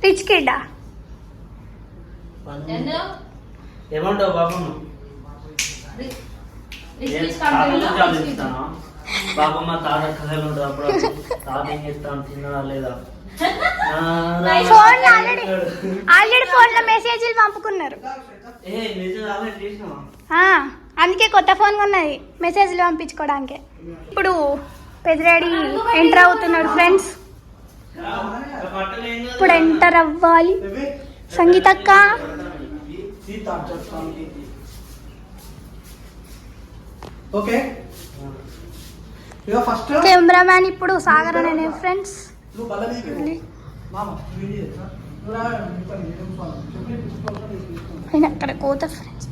Rich కిడ్డా ఏమంటావు బాబమ్మ? బాబమ్మ తాత కథలు ఉంటావు అప్పుడు తాత ఏం చేస్తాను తిన్నాడా లేదా? ఫోన్ ఆల్రెడీ ఫోన్ లో మెసేజ్లు పంపుకున్నారు. అందుకే కొత్త ఫోన్ ఉన్నది మెసేజ్లు పంపించుకోవడానికి. ఇప్పుడు పెద్దిరెడ్డి ఎంటర్ అవుతున్నాడు ఫ్రెండ్స్. ఇప్పుడు ఎంటర్ అవ్వాలి. సంగీతక్క కెమెరామ్యాన్ ఇప్పుడు సాగర్ అనే ఫ్రెండ్స్. అక్కడ కోత ఫ్రెండ్స్.